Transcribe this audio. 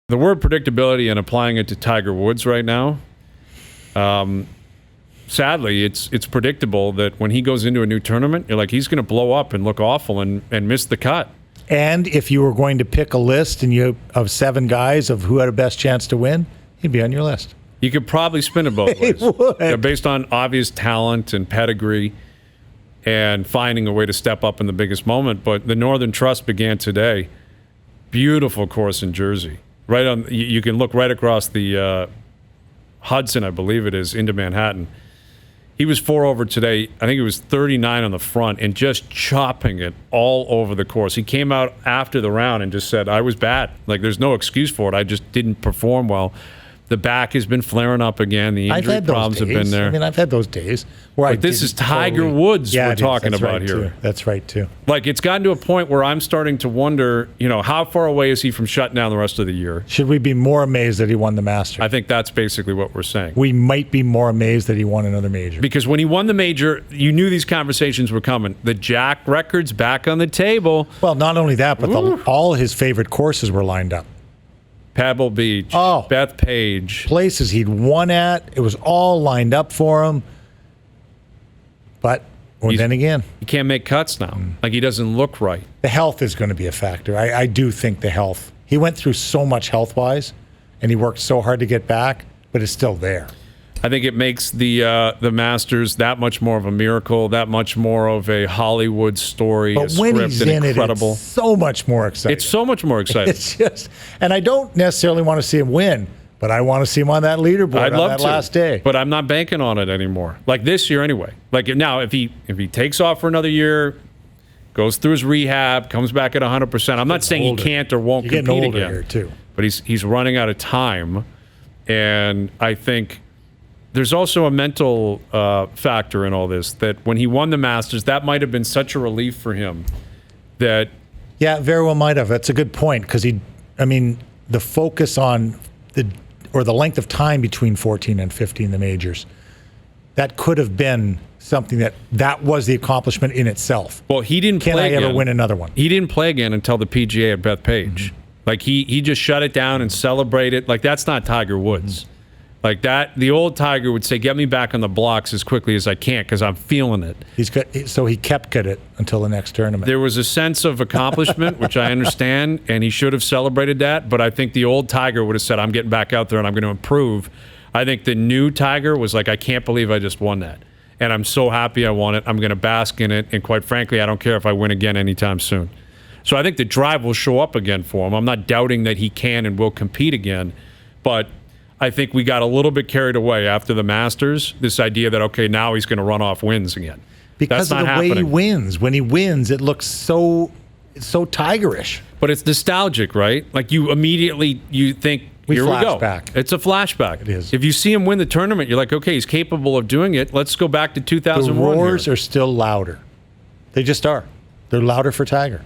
The word predictability and applying it to Tiger Woods right now, sadly, it's predictable that when he goes into a new tournament, you're like, he's going to blow up and look awful and miss the cut. And if you were going to pick a list of 7 guys of who had a best chance to win, he'd be on your list. You could probably spin it both ways. Would. Based on obvious talent and pedigree and finding a way to step up in the biggest moment. But the Northern Trust began today. Beautiful course in Jersey. Right on, you can look right across the Hudson, I believe it is, into Manhattan. He was 4 over today. I think it was 39 on the front and just chopping it all over the course. He came out after the round and just said, I was bad. Like, there's no excuse for it. I just didn't perform well. The back has been flaring up again. The injury problems have been there. I mean, I've had those days where this is Tiger Woods we're talking about here. That's right, too. Like, it's gotten to a point where I'm starting to wonder, how far away is he from shutting down the rest of the year? Should we be more amazed that he won the Masters? I think that's basically what we're saying. We might be more amazed that he won another major. Because when he won the major, you knew these conversations were coming. The Jack record's back on the table. Well, not only that, but all his favorite courses were lined up. Pebble Beach, Bethpage. Places he'd won at. It was all lined up for him. But then again, he can't make cuts now. Like, he doesn't look right. The health is going to be a factor. I do think the health. He went through so much health-wise, and he worked so hard to get back, but it's still there. I think it makes the Masters that much more of a miracle, that much more of a Hollywood story. But when he's in incredible. It's so much more exciting. It's so much more exciting. It's just, and I don't necessarily want to see him win, but I want to see him on that leaderboard on that last day. But I'm not banking on it anymore. Like this year anyway. Like now, if he takes off for another year, goes through his rehab, comes back at 100%. I'm not saying he can't or won't compete again. Here too. But he's running out of time, and I think there's also a mental factor in all this, that when he won the Masters, that might have been such a relief for him that... Yeah, very well might have. That's a good point, because the focus on the length of time between 14 and 15, the majors, that could have been something that was the accomplishment in itself. Well, he didn't play again. Can I ever win another one? He didn't play again until the PGA at Bethpage. Mm-hmm. Like, he just shut it down and celebrated. Like, that's not Tiger Woods. Mm-hmm. Like that, the old Tiger would say, get me back on the blocks as quickly as I can because I'm feeling it. So he kept it until the next tournament. There was a sense of accomplishment, which I understand, and he should have celebrated that. But I think the old Tiger would have said, I'm getting back out there and I'm going to improve. I think the new Tiger was like, I can't believe I just won that. And I'm so happy I won it. I'm going to bask in it. And quite frankly, I don't care if I win again anytime soon. So I think the drive will show up again for him. I'm not doubting that he can and will compete again. But I think we got a little bit carried away after the Masters, this idea that, okay, now he's going to run off wins again. Because of the way he wins. When he wins, it looks so Tigerish. But it's nostalgic, right? Like you think, here we go. It's a flashback. It is. If you see him win the tournament, you're like, okay, he's capable of doing it. Let's go back to 2001. The roars are still louder. They just are. They're louder for Tiger.